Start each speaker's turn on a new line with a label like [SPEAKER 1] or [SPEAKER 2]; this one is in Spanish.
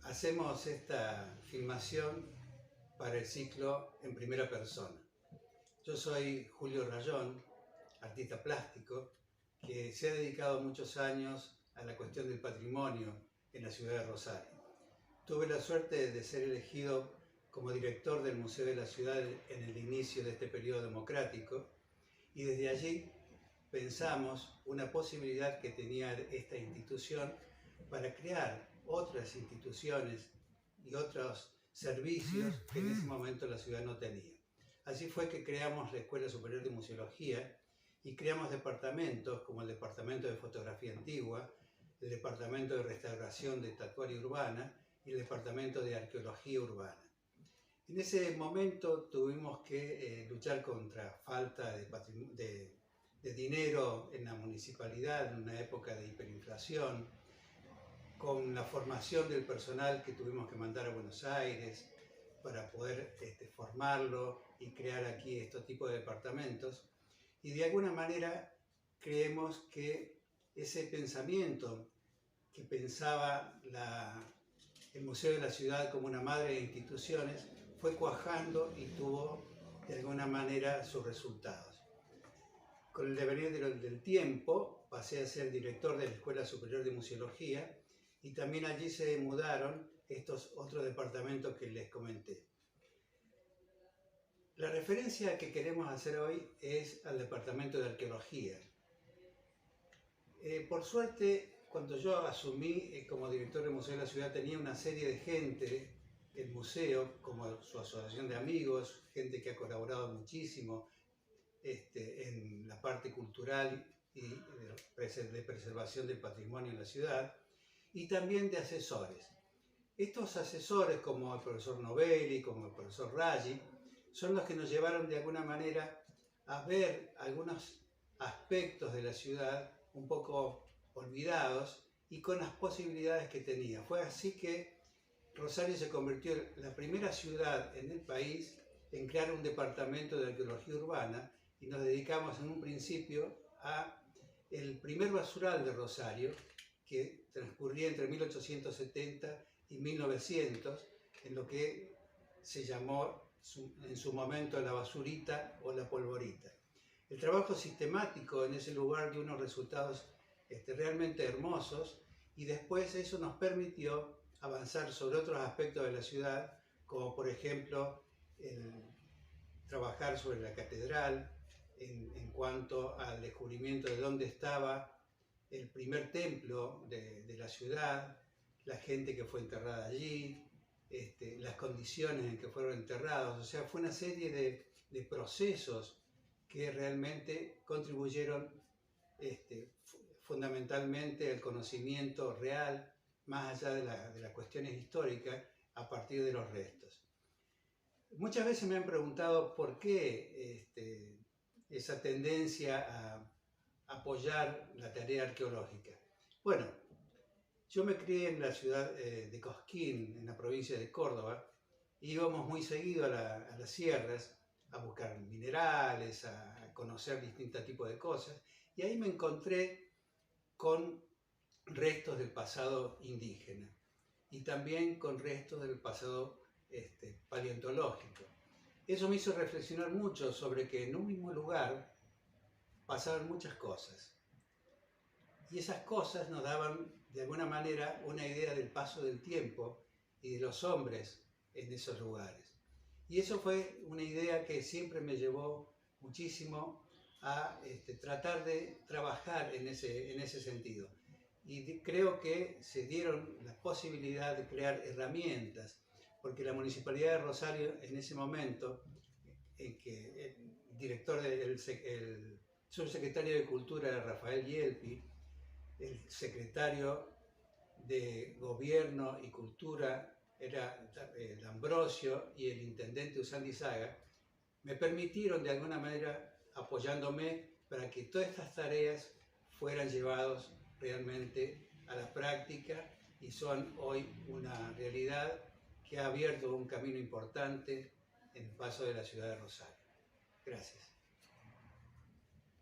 [SPEAKER 1] Hacemos esta filmación para el ciclo en primera persona. Yo soy Julio Rayón, artista plástico, que se ha dedicado muchos años a la cuestión del patrimonio en la ciudad de Rosario. Tuve la suerte de ser elegido como director del Museo de la Ciudad en el inicio de este periodo democrático, y desde allí pensamos una posibilidad que tenía esta institución para crear otras instituciones y otros servicios que en ese momento la ciudad no tenía. Así fue que creamos la Escuela Superior de Museología y creamos departamentos como el Departamento de Fotografía Antigua, el Departamento de Restauración de Estatuaria Urbana y el Departamento de Arqueología Urbana. En ese momento tuvimos que luchar contra falta de dinero en la municipalidad, en una época de hiperinflación, con la formación del personal que tuvimos que mandar a Buenos Aires para poder formarlo y crear aquí estos tipos de departamentos. Y de alguna manera creemos que ese pensamiento que pensaba el Museo de la Ciudad como una madre de instituciones fue cuajando y tuvo de alguna manera sus resultados. Con el devenir del tiempo pasé a ser director de la Escuela Superior de Museología y también allí se mudaron estos otros departamentos que les comenté. La referencia que queremos hacer hoy es al Departamento de Arqueología. Por suerte, cuando yo asumí como director del Museo de la Ciudad, tenía una serie de gente del museo, como su asociación de amigos, gente que ha colaborado muchísimo en la parte cultural y de preservación del patrimonio en la ciudad, y también de asesores. Estos asesores, como el profesor Novelli, como el profesor Raggi, son los que nos llevaron de alguna manera a ver algunos aspectos de la ciudad un poco olvidados y con las posibilidades que tenía. Fue así que Rosario se convirtió en la primera ciudad en el país en crear un departamento de arqueología urbana, y nos dedicamos en un principio a el primer basural de Rosario, que transcurría entre 1870 y 1900, en lo que se llamó en su momento la basurita o la polvorita. El trabajo sistemático en ese lugar dio unos resultados realmente hermosos, y después eso nos permitió avanzar sobre otros aspectos de la ciudad, como por ejemplo trabajar sobre la catedral en cuanto al descubrimiento de dónde estaba el primer templo de la ciudad, la gente que fue enterrada allí, las condiciones en que fueron enterrados. O sea, fue una serie de procesos que realmente contribuyeron fundamentalmente al conocimiento real, más allá de las cuestiones históricas, a partir de los restos. Muchas veces me han preguntado por qué esa tendencia a apoyar la tarea arqueológica. Bueno, yo me crié en la ciudad de Cosquín, en la provincia de Córdoba, y íbamos muy seguido a las sierras a buscar minerales, a conocer distintos tipos de cosas, y ahí me encontré con restos del pasado indígena y también con restos del pasado paleontológico. Eso me hizo reflexionar mucho sobre que en un mismo lugar pasaban muchas cosas, y esas cosas nos daban de alguna manera una idea del paso del tiempo y de los hombres en esos lugares. Y eso fue una idea que siempre me llevó muchísimo a tratar de trabajar en ese sentido. Y creo que se dieron la posibilidad de crear herramientas, porque la Municipalidad de Rosario en ese momento, en que el director, el subsecretario de Cultura era Rafael Yelpi, el secretario de Gobierno y Cultura era D'Ambrosio, y el intendente Usandi Saga, me permitieron de alguna manera, apoyándome, para que todas estas tareas fueran llevadas realmente a la práctica, y son hoy una realidad que ha abierto un camino importante en el paso de la ciudad de Rosario. Gracias.